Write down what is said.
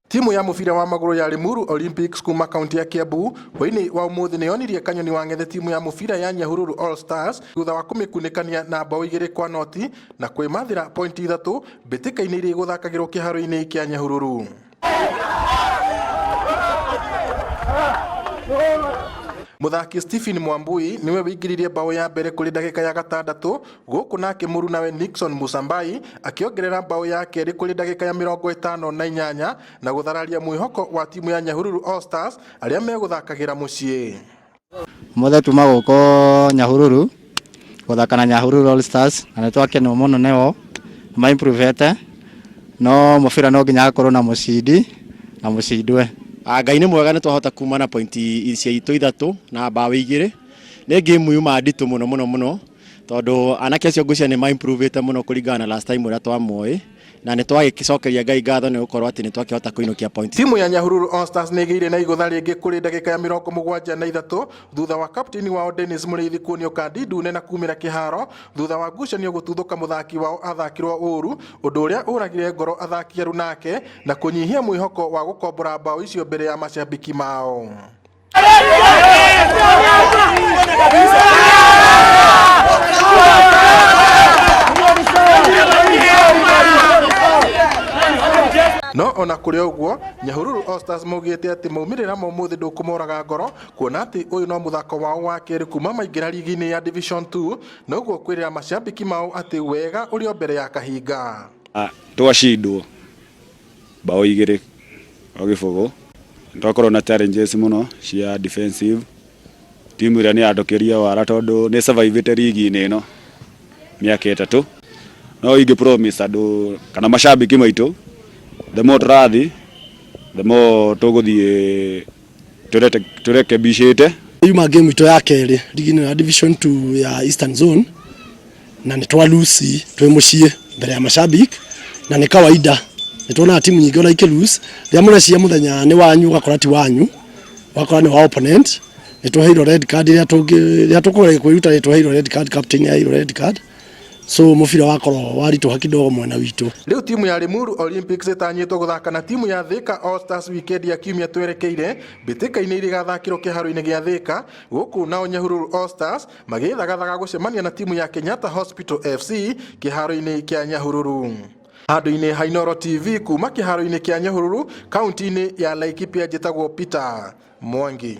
Timu ya mubira wa maguru ya Limuru Olympics kuma kaunti ya Kiambu hwaini wa umuthi niyonirie Kanyoni Wang'ethe timu ya mubira ya Nyahururu All Stars thutha wa kumikunikania na bao 2-0 na kwimathira pointi 3 mbitikaini iri guthakagirwo kiharo-ini kia Nyahururu. Muthaki Stephen Mwambui niwe wingiririe bao ya mbere kuri ndagika ya 6 guku nake muru nawe Nixon Musambai akiongerera bao ya keri kuri ndagika ya 58 na guthararia mwihoko wa timu ya Nyahururu All Stars aria meguthakagira mucii. Mothe tuma guko Nyahururu guthakana Nyahururu All Stars na twakena muno neo ma improvete no mubira no nginya akorwo na mucidi na mucidwe. Ngai nĩ mwega nĩ twahota kuma na pointi icio itũ 3 na bao 2. Nĩ game yuma nditũ muno tondu anake acio ngucia nĩ ma improvete muno kuringana na last time ũrĩa twamuoĩ na nĩ twagicokeria Ngai ngatho nĩ gukorwo atĩ nĩ twakihota kuinukia point. Timu ya Nyahururu All Stars nĩ ĩgĩire na igũtha rĩngĩ kuri ndagika ya 73 thutha wa captain wao Dennis Mũrĩithi kuonio kandi ndune na kumĩra kĩharo thutha wa ngucanio gũtuthũka muthaki wao athakirwo ũru ũndũ ũrĩa ũragire ngoro athaki aru nake na kũnyihia mwĩhoko wa gũkombora bao icio mbere ya macambĩki mao. No ona kuri uguo Nyahururu All Stars maugite ati maumirira momuthi ndukumoraga ngoro kuona ati uyu no muthako wao wa keri kuma maingira ligi-ini ya Division 2 na uguo kwirira macambiki mao ati wega urio mbere ya kahinga. Twacindwo bao 2 ogifugo twakorwo na challenges muno cia defensive. Timu ira ni adokeria wara tondu ni survivete ligi-ini ino miaka 3 no ingi promise andu kana macambiki maitu the more radhi the more tuguthie turekebicite. Yuma game ito ya keri ligi ya Division 2 ya Eastern Zone na ni twa lose twe mucie mbere ya macambiki na ni kawaida ni tuona timu nyingi ona ikilusi ria munacia muthenya ni wanyu gakora ti wanyu wakora ni wa opponent ni tuheirwo red card ria tukore kwiruta ni tuheirwo red card, captain ya red card. So mubira wakorwo warituha kidogo mwena witu. Leo timu ya Limuru Olympics itanyitwo guthaka na timu ya Thika All Stars weekend ya kiumia twerekeire mbitikaini iri gathakirwo kiharo-ini gia Thika guku nao Nyahururu All Stars magithagathaga gucemania na timu ya Kenyatta Hospital FC kiharo-ini kia Nyahururu. Handu-ini ha Inooro TV kuma kiharo-ini kia Nyahururu kaunti-ini ya Laikipia njitagwo Peter Mwangi.